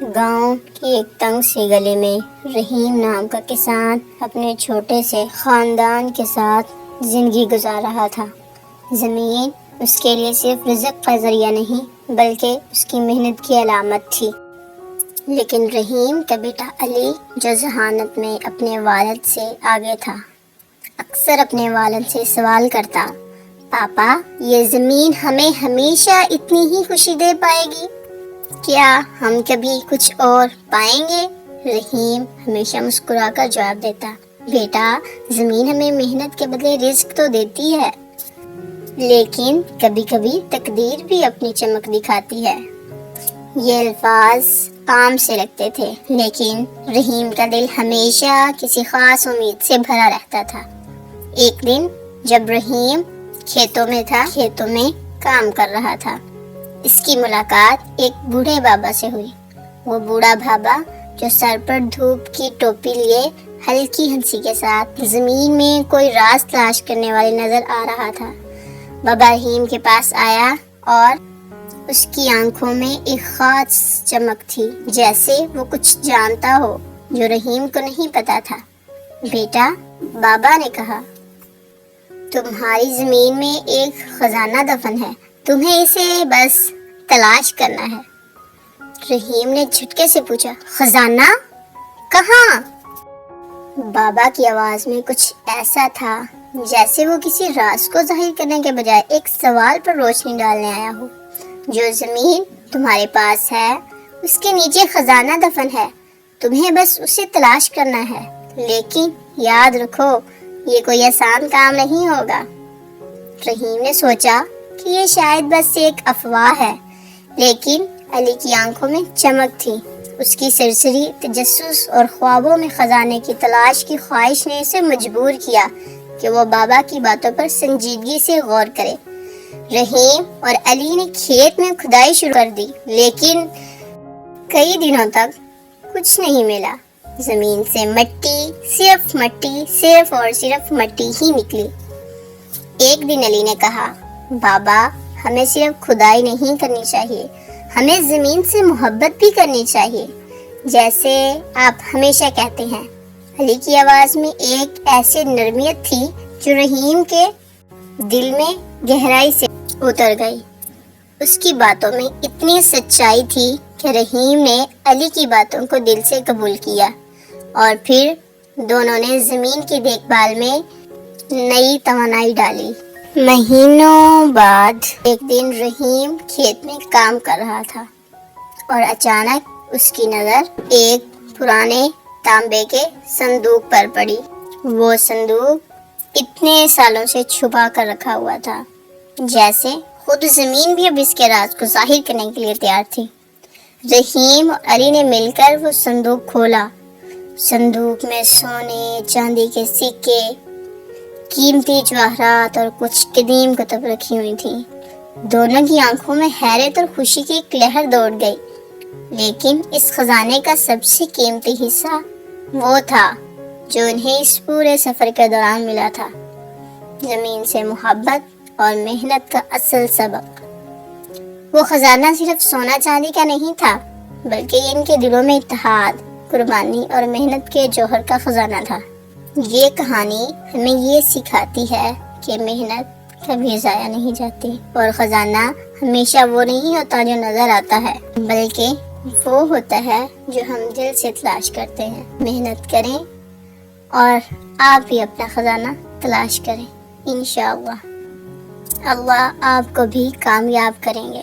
گاؤں کی ایک تنگ سی گلی میں رحیم نام کا کسان اپنے چھوٹے سے خاندان کے ساتھ زندگی گزار رہا تھا۔ زمین اس کے لیے صرف رزق کا ذریعہ نہیں بلکہ اس کی محنت کی علامت تھی۔ لیکن رحیم کا بیٹا علی جو ذہانت میں اپنے والد سے آگے تھا، اکثر اپنے والد سے سوال کرتا، پاپا یہ زمین ہمیں ہمیشہ اتنی ہی خوشی دے پائے گی؟ کیا ہم کبھی کچھ اور پائیں گے؟ رحیم ہمیشہ مسکرا کر جواب دیتا، بیٹا زمین ہمیں محنت کے بدلے رزق تو دیتی ہے، لیکن کبھی کبھی تقدیر بھی اپنی چمک دکھاتی ہے۔ یہ الفاظ عام سے لگتے تھے، لیکن رحیم کا دل ہمیشہ کسی خاص امید سے بھرا رہتا تھا۔ ایک دن جب رحیم کھیتوں میں کام کر رہا تھا، اس کی ملاقات ایک بوڑھے بابا سے ہوئی۔ وہ بوڑھا بابا جو سر پر دھوپ کی ٹوپی لیے ہلکی ہنسی کے ساتھ زمین میں کوئی راز تلاش کرنے والے نظر آ رہا تھا۔ بابا رحیم کے پاس آیا اور اس کی آنکھوں میں ایک خاص چمک تھی، جیسے وہ کچھ جانتا ہو جو رحیم کو نہیں پتا تھا۔ بیٹا، بابا نے کہا، تمہاری زمین میں ایک خزانہ دفن ہے، تمہیں اسے بس تلاش کرنا ہے۔ رحیم نے جھٹکے سے پوچھا، خزانہ؟ کہاں؟ بابا کی آواز میں کچھ ایسا تھا جیسے وہ کسی راز کو ظاہر کرنے کے بجائے ایک سوال پر روشنی ڈالنے آیا ہو۔ جو زمین تمہارے پاس ہے اس کے نیچے خزانہ دفن ہے، تمہیں بس اسے تلاش کرنا ہے، لیکن یاد رکھو یہ کوئی آسان کام نہیں ہوگا۔ رحیم نے سوچا کہ یہ شاید بس ایک افواہ ہے، لیکن علی کی آنکھوں میں چمک تھی۔ اس کی سرسری تجسس اور خوابوں میں خزانے کی تلاش کی خواہش نے اسے مجبور کیا کہ وہ بابا کی باتوں پر سنجیدگی سے غور کرے۔ رحیم اور علی نے کھیت میں کھدائی شروع کر دی، لیکن کئی دنوں تک کچھ نہیں ملا۔ زمین سے مٹی، صرف اور صرف مٹی ہی نکلی۔ ایک دن علی نے کہا، بابا ہمیں صرف کھدائی نہیں کرنی چاہیے، ہمیں زمین سے محبت بھی کرنی چاہیے، جیسے آپ ہمیشہ کہتے ہیں۔ علی کی آواز میں ایک ایسی نرمیت تھی جو رحیم کے دل میں گہرائی سے اتر گئی۔ اس کی باتوں میں اتنی سچائی تھی کہ رحیم نے علی کی باتوں کو دل سے قبول کیا، اور پھر دونوں نے زمین کی دیکھ بھال میں نئی توانائی ڈالی۔ مہینوں بعد ایک دن رحیم کھیت میں کام کر رہا تھا اور اچانک اس کی نظر ایک پرانے تانبے کے صندوق پر پڑی۔ وہ صندوق اتنے سالوں سے چھپا کر رکھا ہوا تھا، جیسے خود زمین بھی اب اس کے راز کو ظاہر کرنے کے لیے تیار تھی۔ رحیم اور علی نے مل کر وہ صندوق کھولا۔ صندوق میں سونے چاندی کے سکے، قیمتی جواہرات اور کچھ قدیم کتب رکھی ہوئی تھیں۔ دونوں کی آنکھوں میں حیرت اور خوشی کی ایک لہر دوڑ گئی، لیکن اس خزانے کا سب سے قیمتی حصہ وہ تھا جو انہیں اس پورے سفر کے دوران ملا تھا، زمین سے محبت اور محنت کا اصل سبق۔ وہ خزانہ صرف سونا چاندی کا نہیں تھا، بلکہ ان کے دلوں میں اتحاد، قربانی اور محنت کے جوہر کا خزانہ تھا۔ یہ کہانی ہمیں یہ سکھاتی ہے کہ محنت کبھی ضائع نہیں جاتی، اور خزانہ ہمیشہ وہ نہیں ہوتا جو نظر آتا ہے، بلکہ وہ ہوتا ہے جو ہم دل سے تلاش کرتے ہیں۔ محنت کریں اور آپ بھی اپنا خزانہ تلاش کریں، انشاءاللہ اللہ آپ کو بھی کامیاب کریں گے۔